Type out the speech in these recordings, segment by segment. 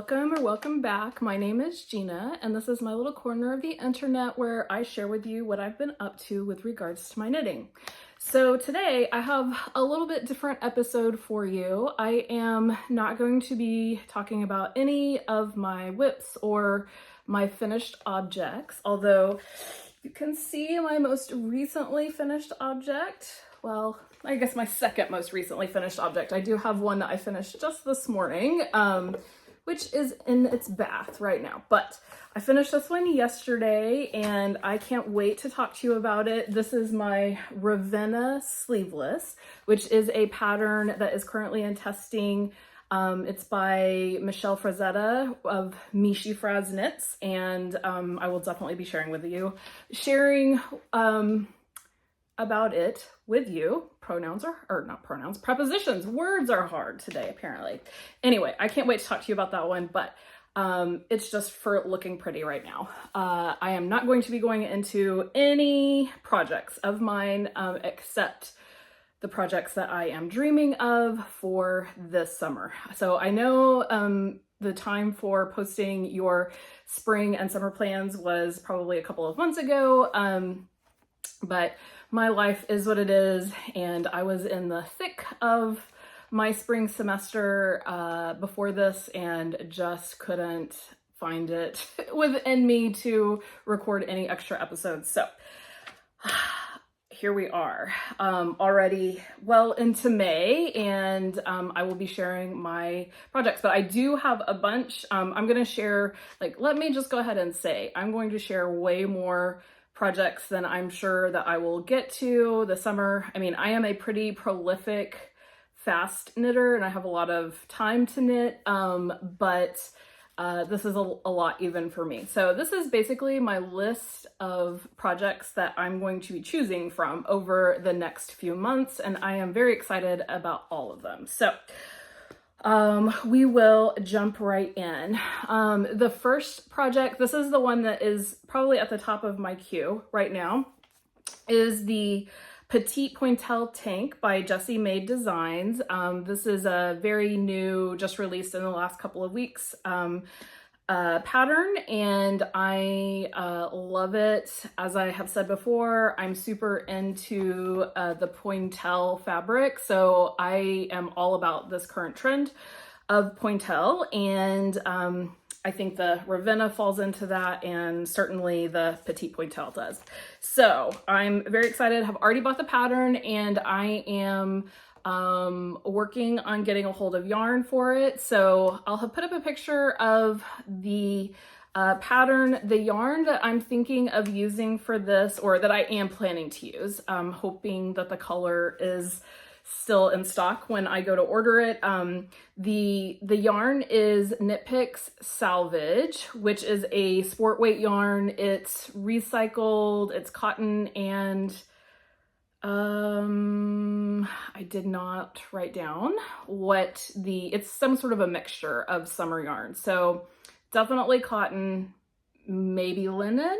Welcome or welcome back. My name is Gina, and this is my little corner of the internet where I share with you what I've been up to with regards to my knitting. So today I have a little bit different episode for you. I am not going to be talking about any of my whips or my finished objects, although you can see my most recently finished object. Well, I guess my second most recently finished object. I do have one that I finished just this morning, which is in its bath right now. But I finished this one yesterday and I can't wait to talk to you about it. This is my Ravenna Sleeveless, which is a pattern that is currently in testing. It's by Michelle Frazetta of Mishi Fraz Knits, and I will definitely be sharing about it with you. Prepositions, words are hard today apparently. Anyway, I can't wait to talk to you about that one, but it's just for looking pretty right now. I am not going to be going into any projects of mine except the projects that I am dreaming of for this summer. So I know the time for posting your spring and summer plans was probably a couple of months ago, but my life is what it is, and I was in the thick of my spring semester before this and just couldn't find it within me to record any extra episodes. So here we are, already well into May, and I will be sharing my projects, but I do have a bunch. I'm going to share, let me just go ahead and say, I'm going to share way more projects than I'm sure that I will get to this summer. I mean, I am a pretty prolific fast knitter and I have a lot of time to knit, but this is a lot even for me. So this is basically my list of projects that I'm going to be choosing from over the next few months, and I am very excited about all of them. So we will jump right in. The first project, this is the one that is probably at the top of my queue right now, is the Petite Pointelle tank by Jessie Made Designs. This is a very new, just released in the last couple of weeks, pattern, and I love it. As I have said before, I'm super into the Pointelle fabric, so I am all about this current trend of Pointelle, and I think the Ravenna falls into that, and certainly the Petite Pointelle does. So I'm very excited. Have already bought the pattern, and I am working on getting a hold of yarn for it. So I'll have put up a picture of the pattern. The yarn that I'm thinking of using for this, or that I am planning to use, hoping that the color is still in stock when I go to order it. The yarn is Picks Salvage, which is a sport weight yarn. It's recycled, it's cotton, and I did not write down what it's some sort of a mixture of summer yarn. So definitely cotton, maybe linen,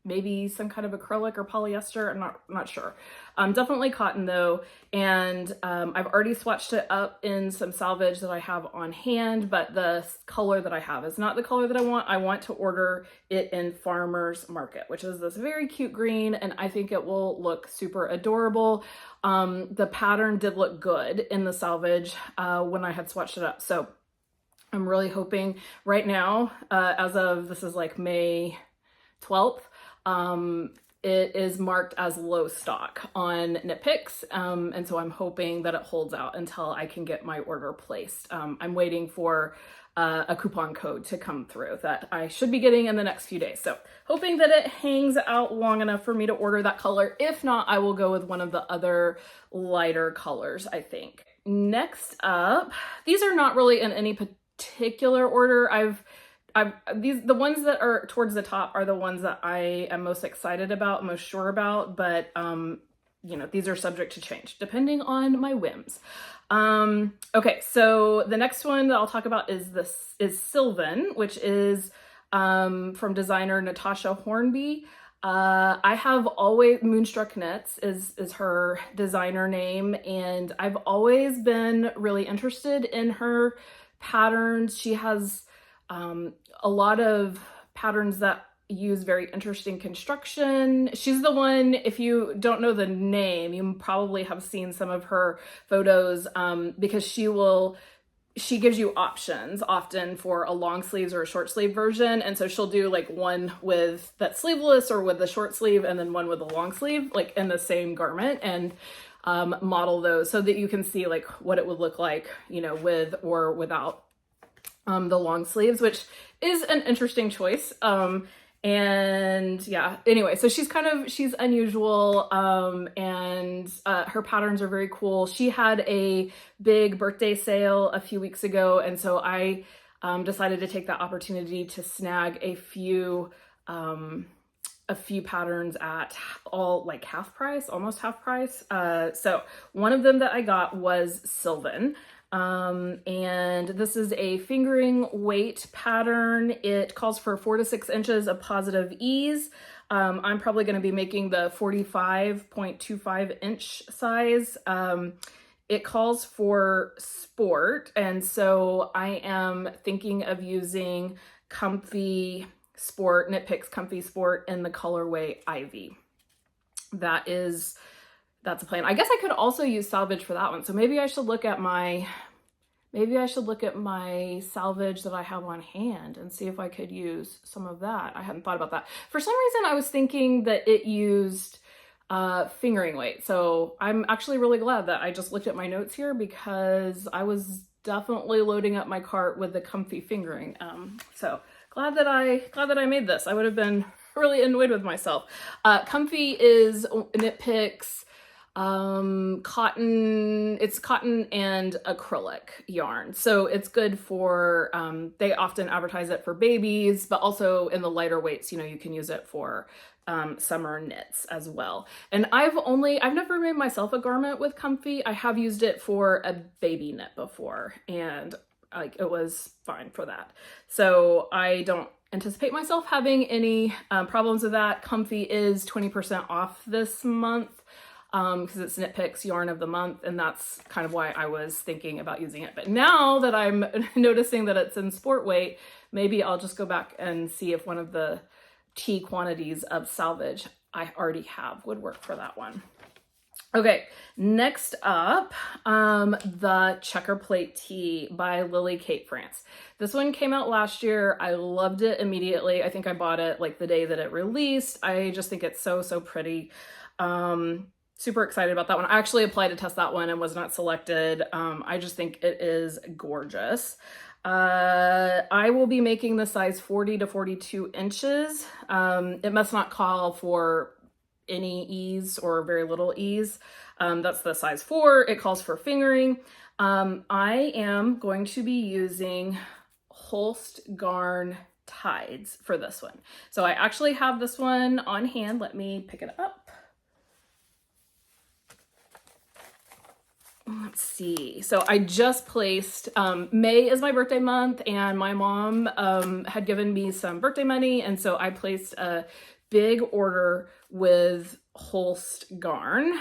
maybe some kind of acrylic or polyester. I'm not sure. Definitely cotton though. And I've already swatched it up in some Salvage that I have on hand, but the color that I have is not the color that I want. I want to order it in Farmer's Market, which is this very cute green, and I think it will look super adorable. The pattern did look good in the Salvage when I had swatched it up. So I'm really hoping right now, as of, this is like May 12th, it is marked as low stock on Knitpicks, and so I'm hoping that it holds out until I can get my order placed. I'm waiting for a coupon code to come through that I should be getting in the next few days. So hoping that it hangs out long enough for me to order that color. If not, I will go with one of the other lighter colors, I think. Next up, these are not really in any particular order. The ones that are towards the top are the ones that I am most excited about, most sure about, but these are subject to change depending on my whims. Okay, so the next one that I'll talk about is Sylven, which is from designer Natasja Hornby. I have always, Moonstruck Knits is her designer name, and I've always been really interested in her patterns. She has a lot of patterns that use very interesting construction. She's the one, if you don't know the name, you probably have seen some of her photos, because she gives you options often for a long sleeves or a short sleeve version. And so she'll do like one with that sleeveless or with the short sleeve, and then one with a long sleeve, like in the same garment, and model those so that you can see like what it would look like, you know, with or without the long sleeves, which is an interesting choice. And yeah, anyway, so she's unusual, and her patterns are very cool. She had a big birthday sale a few weeks ago, and so I decided to take that opportunity to snag a few patterns at all, like half price, almost half price. So one of them that I got was Sylven. And this is a fingering weight pattern. It calls for 4 to 6 inches of positive ease. I'm probably going to be making the 45.25 inch size. It calls for sport, and so I am thinking of using Comfy Sport, Knit Picks Comfy Sport in the colorway Ivy. That's a plan. I guess I could also use Salvage for that one. So maybe I should look at my Salvage that I have on hand and see if I could use some of that. I hadn't thought about that. For some reason, I was thinking that it used fingering weight. So I'm actually really glad that I just looked at my notes here, because I was definitely loading up my cart with the comfy fingering. So glad that I made this. I would have been really annoyed with myself. Comfy is Knit Picks cotton. It's cotton and acrylic yarn, so it's good for they often advertise it for babies, but also in the lighter weights, you know, you can use it for summer knits as well. And I've never made myself a garment with Comfy. I have used it for a baby knit before, and like it was fine for that. So I don't anticipate myself having any problems with that. Comfy is 20% off this month, because it's Knit Picks Yarn of the Month, and that's kind of why I was thinking about using it. But now that I'm noticing that it's in sport weight, maybe I'll just go back and see if one of the tea quantities of Salvage I already have would work for that one. Okay, next up, the Checkerplate Tee by Lilly Kate France. This one came out last year. I loved it immediately. I think I bought it like the day that it released. I just think it's so pretty. Super excited about that one. I actually applied to test that one and was not selected. I just think it is gorgeous. I will be making the size 40 to 42 inches. It must not call for any ease or very little ease. That's the size 4. It calls for fingering. I am going to be using Holst Garn Tides for this one. So I actually have this one on hand. Let me pick it up. Let's see. So I just placed, May is my birthday month, and my mom had given me some birthday money, and so I placed a big order with Holst Garn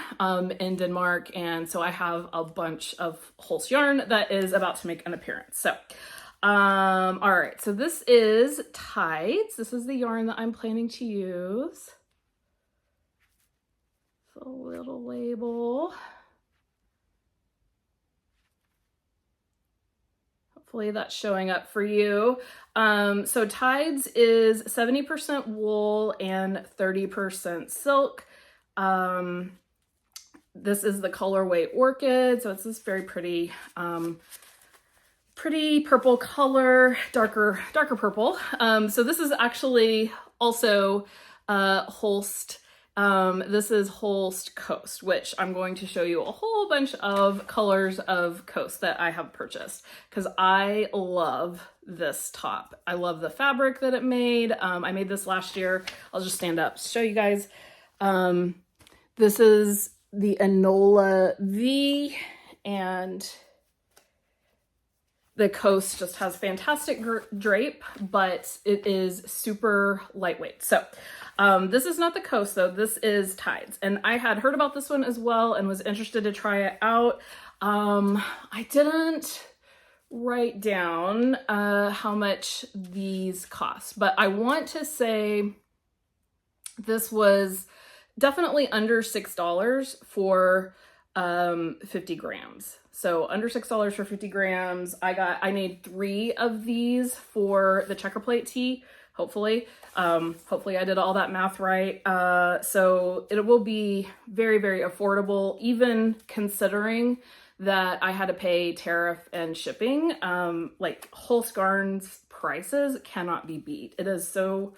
in Denmark, and so I have a bunch of Holst yarn that is about to make an appearance. So all right, so this is Tides. This is the yarn that I'm planning to use. It's a little label. Hopefully that's showing up for you. So Tides is 70% wool and 30% silk. This is the colorway Orchid. So it's this very pretty, pretty purple color, darker purple. So this is actually also Holst. This is Holst Coast, which I'm going to show you a whole bunch of colors of Coast that I have purchased, because I love this top. I love the fabric that it made. I made this last year. I'll just stand up to show you guys. This is the Enola V, and the Coast just has fantastic drape, but it is super lightweight. So this is not the Coast though, this is Tides. And I had heard about this one as well and was interested to try it out. I didn't write down how much these cost, but I want to say this was definitely under $6 for 50 grams. So under $6 for 50 grams. I made 3 of these for the Checkerplate tea, hopefully. Hopefully I did all that math right. So it will be very, very affordable, even considering that I had to pay tariff and shipping. Like Holst Garn's prices cannot be beat. It is so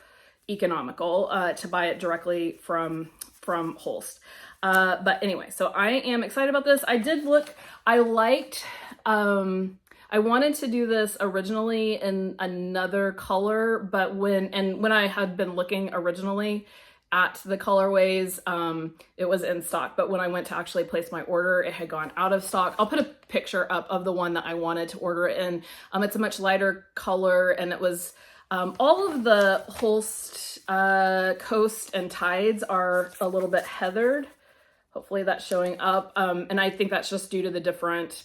economical to buy it directly from Holst. But anyway, so I am excited about this. I did look, I liked, I wanted to do this originally in another color, but when I had been looking originally at the colorways, it was in stock, but when I went to actually place my order, it had gone out of stock. I'll put a picture up of the one that I wanted to order it in. It's a much lighter color, and it was, all of the Holst Coast and Tides are a little bit heathered. Hopefully that's showing up. And I think that's just due to the different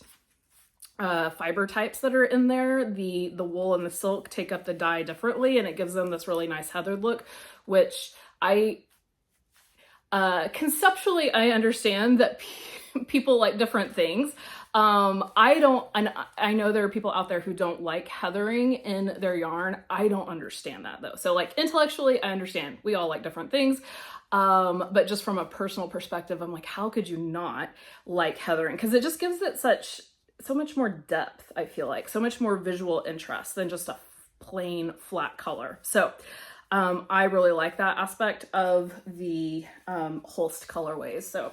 fiber types that are in there. The wool and the silk take up the dye differently, and it gives them this really nice heathered look, which I conceptually I understand that people like different things. I don't, and I know there are people out there who don't like heathering in their yarn. I don't understand that though. So like intellectually, I understand we all like different things. But just from a personal perspective, I'm like, how could you not like heathering? Because it just gives it so much more depth, I feel like, so much more visual interest than just a plain flat color. So I really like that aspect of the Holst colorways. So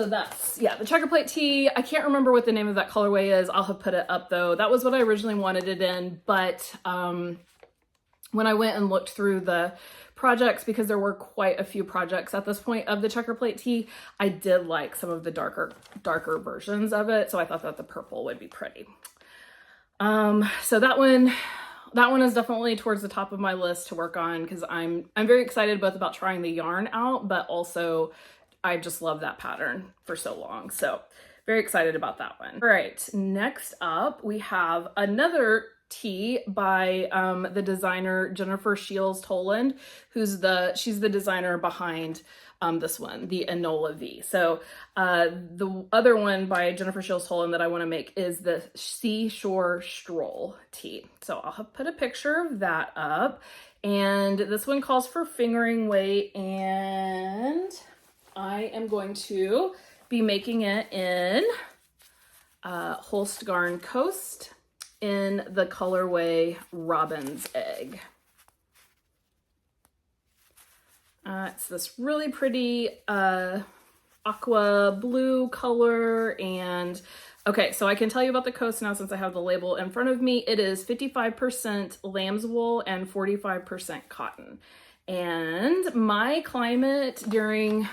that's, yeah, the Checkerplate tee. I can't remember what the name of that colorway is. I'll have put it up though. That was what I originally wanted it in, but when I went and looked through the projects, because there were quite a few projects at this point of the Checkerplate tee, I did like some of the darker versions of it. So I thought that the purple would be pretty. So that one is definitely towards the top of my list to work on, because I'm very excited both about trying the yarn out, but also I just love that pattern for so long. So very excited about that one. All right, next up we have another tee by the designer Jennifer Shiels Tolland, she's the designer behind this one, the Enola V. So the other one by Jennifer Shiels Tolland that I want to make is the Seashore Stroll tee. So I'll have put a picture of that up, and this one calls for fingering weight, and I am going to be making it in Holst Garn Coast in the colorway Robin's Egg. It's this really pretty aqua blue color, and okay, so I can tell you about the coast now since I have the label in front of me. It is 55% lamb's wool and 45% cotton. And my climate during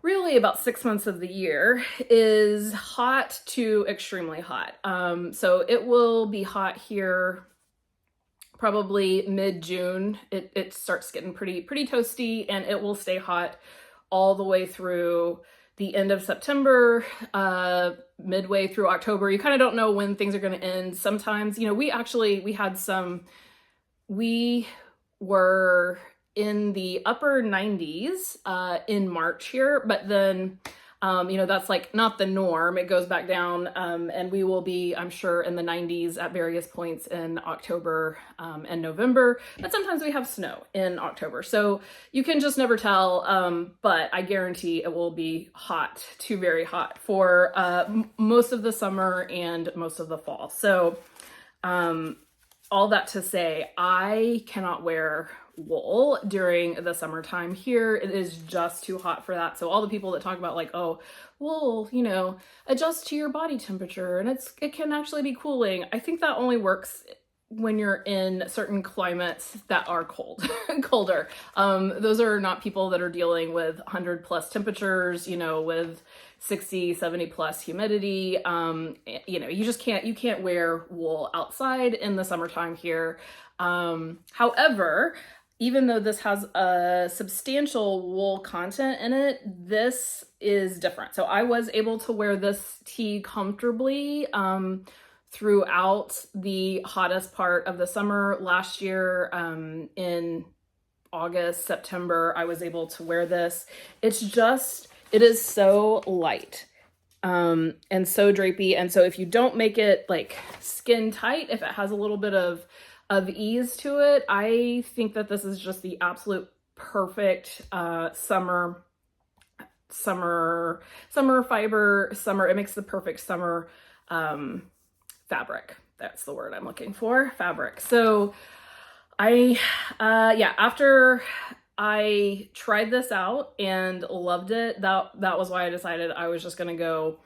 really about 6 months of the year is hot to extremely hot. So it will be hot here probably mid-June. It starts getting pretty toasty, and it will stay hot all the way through the end of September, midway through October. You kind of don't know when things are going to end. Sometimes, you know, we were in the upper 90s in March here, but then you know, that's like not the norm. It goes back down, and we will be, I'm sure, in the 90s at various points in October and November, but sometimes we have snow in October, so you can just never tell, but I guarantee it will be hot to very hot for most of the summer and most of the fall. So all that to say, I cannot wear wool during the summertime here. It is just too hot for that. So all the people that talk about like, oh, wool, you know, adjust to your body temperature and it can actually be cooling. I think that only works when you're in certain climates that are colder. Those are not people that are dealing with 100+ temperatures, you know, with 60, 70+ humidity. You know, you can't wear wool outside in the summertime here. However, even though this has a substantial wool content in it, this is different. So I was able to wear this tee comfortably throughout the hottest part of the summer last year. In August, September, I was able to wear this. It is so light and so drapey. And so if you don't make it like skin tight, if it has a little bit of ease to it, I think that this is just the absolute perfect summer fiber, it makes the perfect summer fabric. That's the word I'm looking for, fabric. So after I tried this out and loved it, that was why I decided I was just gonna go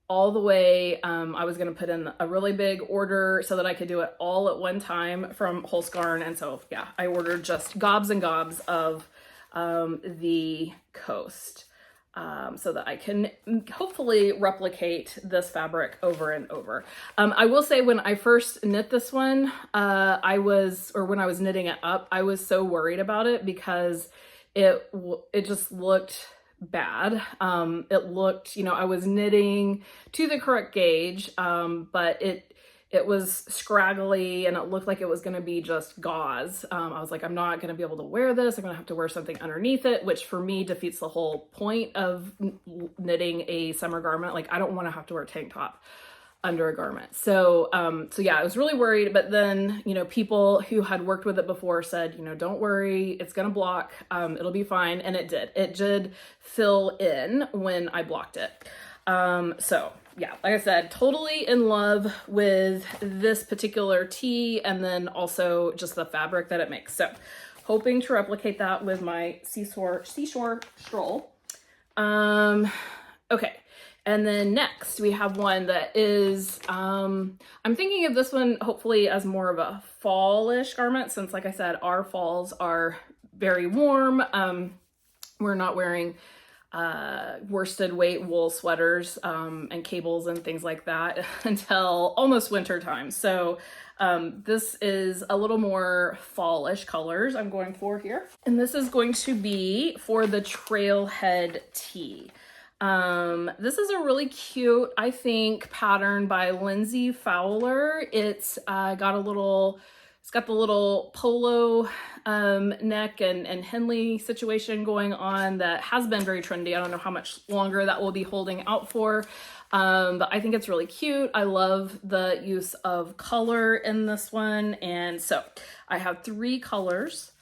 all the way. I was gonna put in a really big order so that I could do it all at one time from Holst Garn. And so yeah, I ordered just gobs and gobs of the Coast so that I can hopefully replicate this fabric over and over. I will say when I first knit this one, when I was knitting it up, I was so worried about it because it just looked bad. It looked, I was knitting to the correct gauge, but it was scraggly and it looked like it was going to be just gauze. I was like, I'm not going to be able to wear this. I'm going to have to wear something underneath it, which for me defeats the whole point of knitting a summer garment. Like I don't want to have to wear a tank top under a garment. So yeah, I was really worried, but then, people who had worked with it before said, don't worry, it's going to block. It'll be fine. And it did fill in when I blocked it. So yeah, like I said, totally in love with this particular tee and then also just the fabric that it makes. So hoping to replicate that with my Seashore Stroll. Okay. And then next we have one that is, I'm thinking of this one hopefully as more of a fallish garment since, like I said, our falls are very warm. We're not wearing worsted weight wool sweaters and cables and things like that until almost winter time. So this is a little more fallish colors I'm going for here. And this is going to be for the Trailhead tee. This is a really cute, I think, pattern by Lindsay Fowler. It's got the little polo neck and Henley situation going on that has been very trendy. I don't know how much longer that will be holding out for, but I think it's really cute. I love the use of color in this one. And so I have 3 colors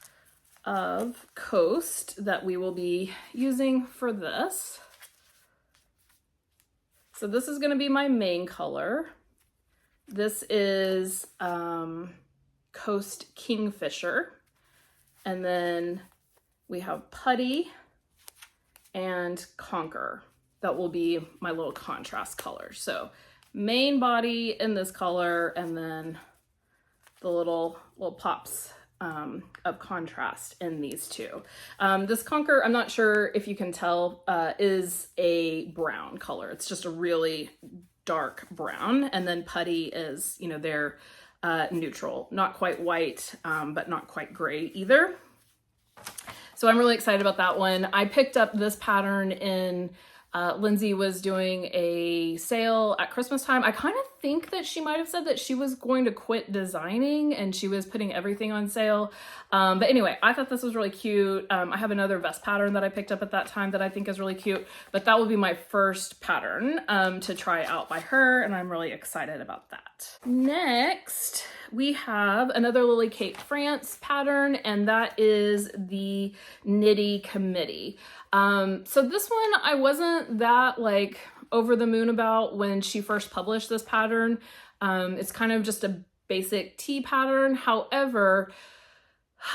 of Coast that we will be using for this. So this is going to be my main color. This is Coast Kingfisher. And then we have Putty and Conquer. That will be my little contrast color. So main body in this color and then the little pops of contrast in these two. This Conquer, I'm not sure if you can tell, is a brown color. It's just a really dark brown. And then Putty is, they're neutral, not quite white, but not quite gray either. So I'm really excited about that one. I picked up this pattern in Lindsay was doing a sale at Christmas time. I kind of think that she might have said that she was going to quit designing and she was putting everything on sale. But anyway, I thought this was really cute. I have another vest pattern that I picked up at that time that I think is really cute, but that will be my first pattern to try out by her, and I'm really excited about that. Next, we have another Lilly Kate France pattern, and that is the Knitty Committee. So this one I wasn't that over the moon about when she first published this pattern. It's kind of just a basic tee pattern. However,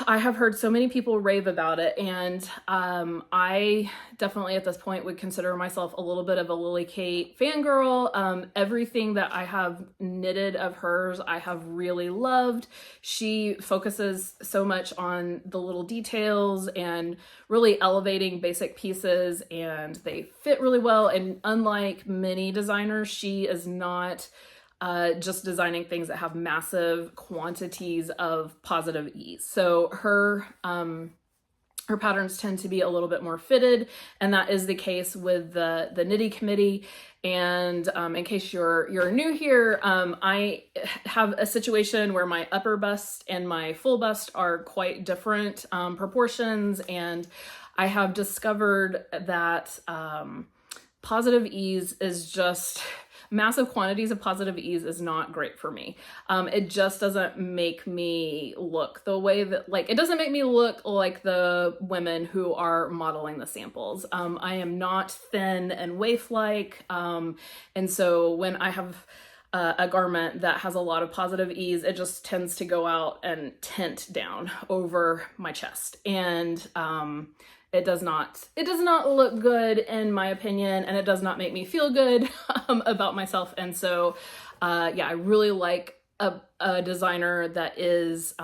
I have heard so many people rave about it, and I definitely at this point would consider myself a little bit of a Lilly Kate fangirl. Everything that I have knitted of hers, I have really loved. She focuses so much on the little details and really elevating basic pieces, and they fit really well. And unlike many designers, she is not just designing things that have massive quantities of positive ease. So her patterns tend to be a little bit more fitted, and that is the case with the Knitty Committee. And in case you're new here, I have a situation where my upper bust and my full bust are quite different proportions, and I have discovered that positive ease is just, massive quantities of positive ease is not great for me. It just doesn't make me look the way that, like, it doesn't make me look like the women who are modeling the samples. I am not thin and waif-like, and so when I have a garment that has a lot of positive ease, it just tends to go out and tint down over my chest, and it does not look good in my opinion, and it does not make me feel good about myself. And so yeah, I really like a designer that is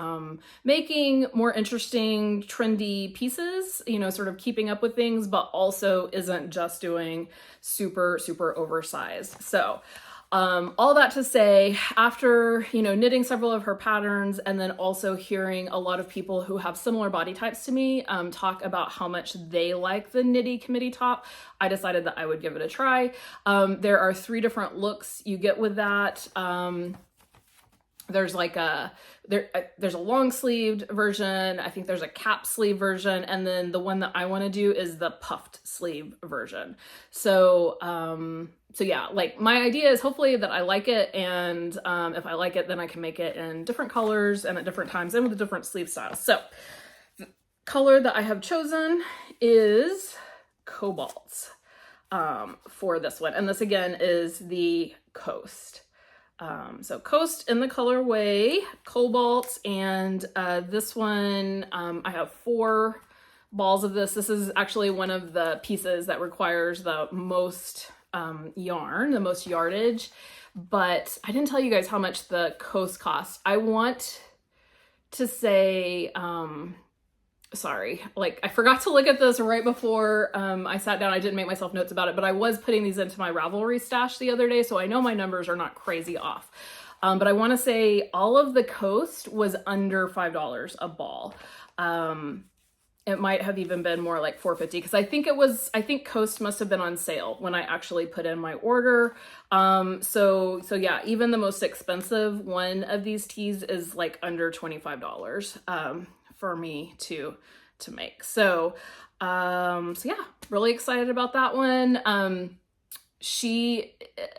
making more interesting, trendy pieces, you know, sort of keeping up with things, but also isn't just doing super, super oversized. So all that to say, after, you know, knitting several of her patterns and then also hearing a lot of people who have similar body types to me talk about how much they like the Knitty Committee top, I decided that I would give it a try. There are 3 different looks you get with that. There's like there's a long sleeved version. I think there's a cap sleeve version. And then the one that I want to do is the puffed sleeve version. So, so yeah, like my idea is hopefully that I like it. And if I like it, then I can make it in different colors and at different times and with different sleeve styles. So the color that I have chosen is Cobalt for this one. And this again is the Coast. So Coast in the colorway Cobalt, and this one, I have 4 balls of this. This is actually one of the pieces that requires the most yarn, the most yardage, but I didn't tell you guys how much the Coast cost. I want to say, sorry, like I forgot to look at this right before I sat down. I didn't make myself notes about it, but I was putting these into my Ravelry stash the other day, so I know my numbers are not crazy off. But I want to say all of the Coast was under $5 a ball. It might have even been more like $4.50 because I think Coast must have been on sale when I actually put in my order. So yeah, even the most expensive one of these tees is like under $25 for me to make. So yeah, really excited about that one.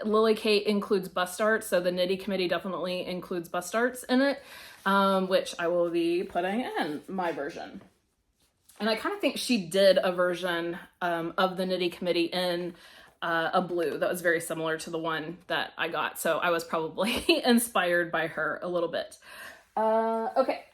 Lily Kate includes bust art, so the Knitty Committee definitely includes bust arts in it, which I will be putting in my version. And I kind of think she did a version of the Knitty Committee in a blue that was very similar to the one that I got. So I was probably inspired by her a little bit. Okay.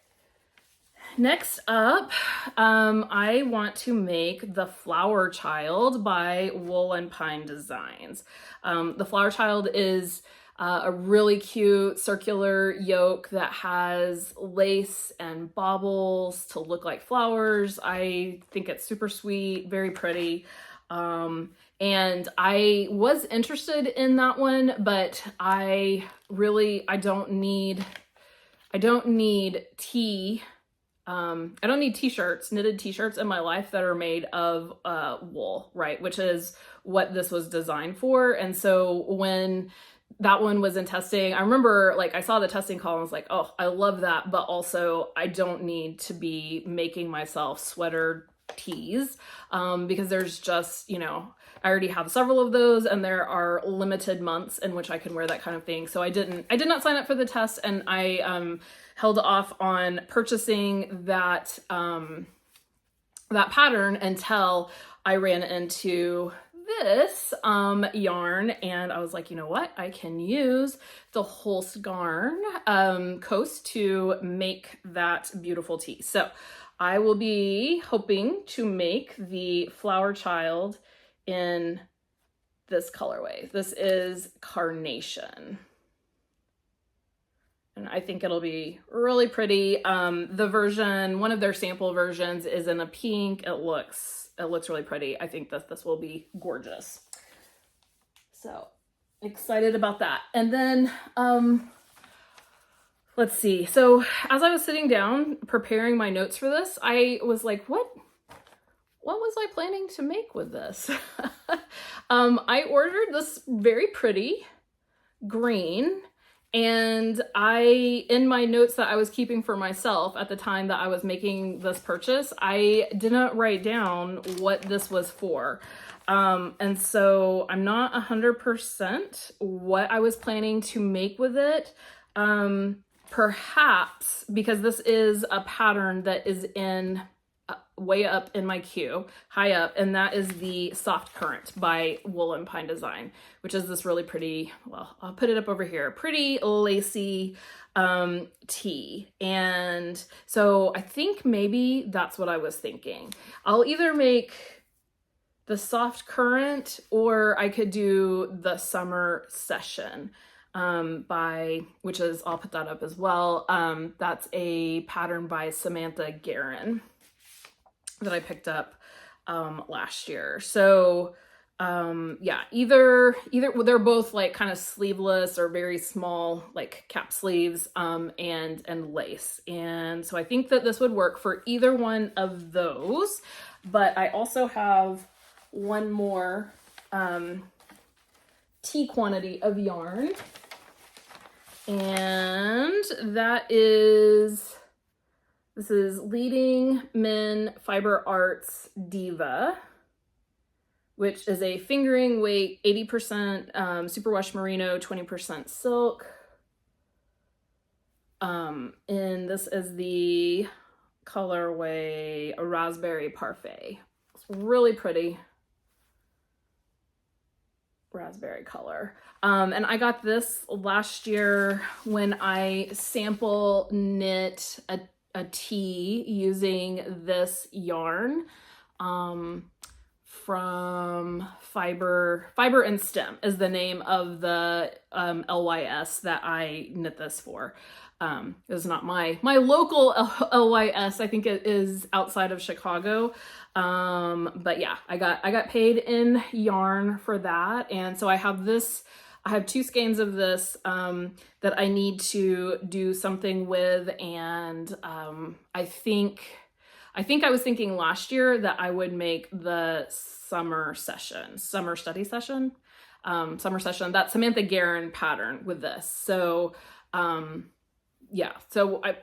Next up, I want to make the Flower Child by Wool and Pine Designs. The Flower Child is a really cute circular yoke that has lace and baubles to look like flowers. I think it's super sweet, very pretty. And I was interested in that one, but I don't need I don't need t-shirts, knitted t-shirts in my life that are made of wool, right? Which is what this was designed for. And so when that one was in testing, I remember like I saw the testing call and I was like, oh, I love that. But also I don't need to be making myself sweater tees because there's just, you know, I already have several of those and there are limited months in which I can wear that kind of thing. So I did not sign up for the test, and I held off on purchasing that that pattern until I ran into this yarn, and I was like, you know what? I can use the Holst Garn Coast to make that beautiful tee. So I will be hoping to make the Flower Child in this colorway. This is Carnation. And I think it'll be really pretty. The version, one of their sample versions is in a pink. It looks really pretty. I think that this will be gorgeous. So excited about that. And then, let's see. So as I was sitting down preparing my notes for this, I was like, what was I planning to make with this? I ordered this very pretty green, and in my notes that I was keeping for myself at the time that I was making this purchase, I didn't write down what this was for. And so I'm not 100% what I was planning to make with it. Perhaps because this is a pattern that is in way up in my queue, high up, and that is the Soft Current by Wool and Pine Design, which is this really pretty, well, I'll put it up over here, pretty lacy tee. And so I think maybe that's what I was thinking. I'll either make the Soft Current or I could do the Summer Session which is, I'll put that up as well. That's a pattern by Samantha Guerin that I picked up last year. So yeah, either they're both like kind of sleeveless or very small, like cap sleeves, and lace. And so I think that this would work for either one of those. But I also have one more tea quantity of yarn, and this is Leading Men Fiber Arts Diva, which is a fingering weight, 80% superwash merino, 20% silk. And this is the colorway Raspberry Parfait. It's really pretty raspberry color. And I got this last year when I sample knit a tee using this yarn from Fiber and Stem is the name of the LYS that I knit this for. It's not my local LYS. I think it is outside of Chicago. But yeah, I got paid in yarn for that. And so I have 2 skeins of this that I need to do something with. And I think I was thinking last year that I would make the summer study session, that Samantha Guerin pattern with this. So yeah, so I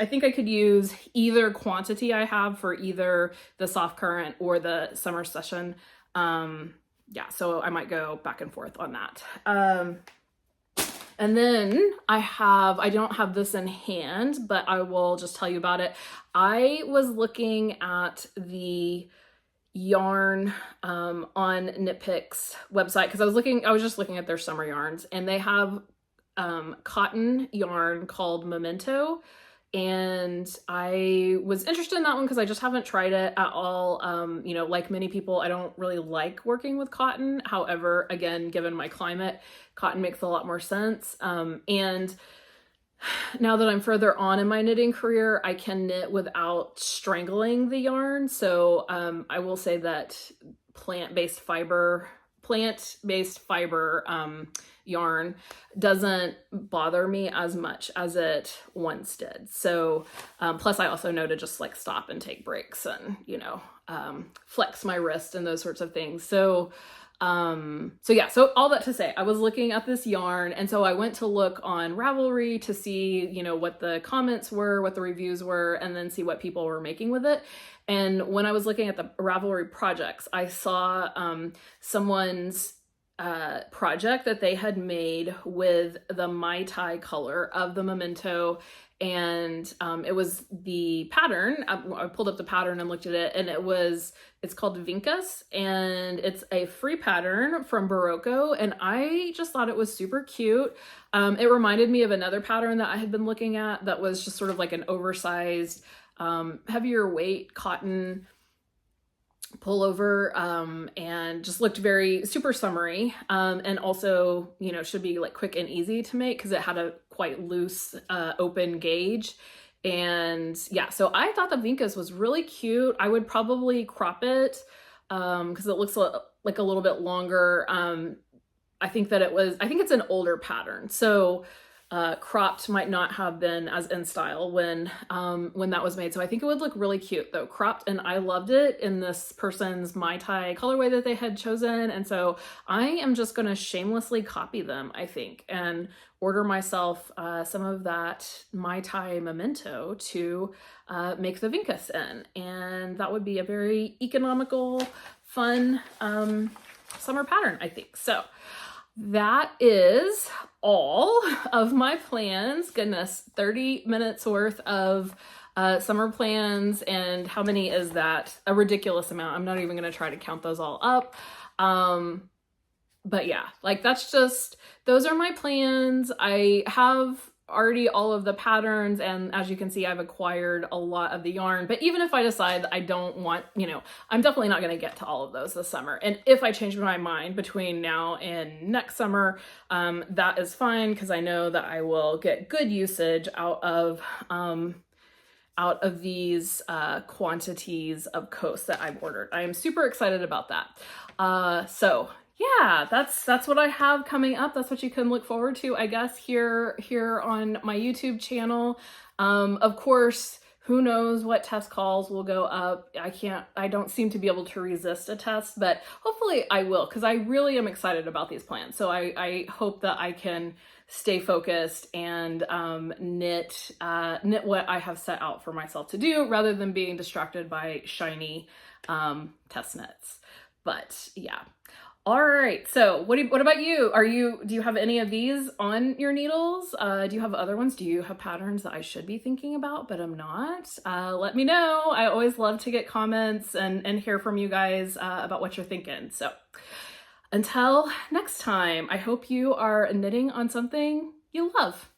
think I could use either quantity I have for either the Soft Current or the summer session. Yeah, so I might go back and forth on that. And then I don't have this in hand, but I will just tell you about it. I was looking at the yarn on KnitPicks website because I was just looking at their summer yarns, and they have cotton yarn called Memento, and I was interested in that one because I just haven't tried it at all. Like many people, I don't really like working with cotton. However, again, given my climate, cotton makes a lot more sense. And now that I'm further on in my knitting career, I can knit without strangling the yarn. So I will say that plant-based fiber yarn doesn't bother me as much as it once did. So plus I also know to just like stop and take breaks and flex my wrist and those sorts of things. So yeah, so all that to say, I was looking at this yarn, and so I went to look on Ravelry to see what the comments were, what the reviews were, and then see what people were making with it. And when I was looking at the Ravelry projects, I saw someone's project that they had made with the Mai Tai color of the Memento, and it was the pattern. I pulled up the pattern and looked at it, and it's called Vincas, and it's a free pattern from Berroco, and I just thought it was super cute. It reminded me of another pattern that I had been looking at that was just sort of like an oversized, heavier weight cotton pullover, and just looked very super summery, and also should be like quick and easy to make because it had a quite loose open gauge. And yeah, so I thought the Vincas was really cute. I would probably crop it because it looks like a little bit longer. I think it's an older pattern. So cropped might not have been as in style when that was made. So I think it would look really cute though, cropped, and I loved it in this person's Mai Tai colorway that they had chosen. And so I am just going to shamelessly copy them, I think, and order myself some of that Mai Tai Memento to make the Vincas in. And that would be a very economical, fun summer pattern, I think. So that is all of my plans. Goodness, 30 minutes worth of summer plans. And how many is that? A ridiculous amount. I'm not even going to try to count those all up. But yeah, like those are my plans. I have already all of the patterns, and as you can see, I've acquired a lot of the yarn. But even if I decide that I don't want, I'm definitely not going to get to all of those this summer. And if I change my mind between now and next summer, that is fine, because I know that I will get good usage out of these quantities of coast that I've ordered. I am super excited about that. So yeah, that's what I have coming up. That's what you can look forward to, I guess, here on my YouTube channel. Of course, who knows what test calls will go up. I don't seem to be able to resist a test, but hopefully I will, because I really am excited about these plans. So I hope that I can stay focused and knit what I have set out for myself to do, rather than being distracted by shiny test knits. But yeah. All right, so what about you? Do you have any of these on your needles? Do you have other ones? Do you have patterns that I should be thinking about, but I'm not? Let me know. I always love to get comments and hear from you guys about what you're thinking. So until next time, I hope you are knitting on something you love.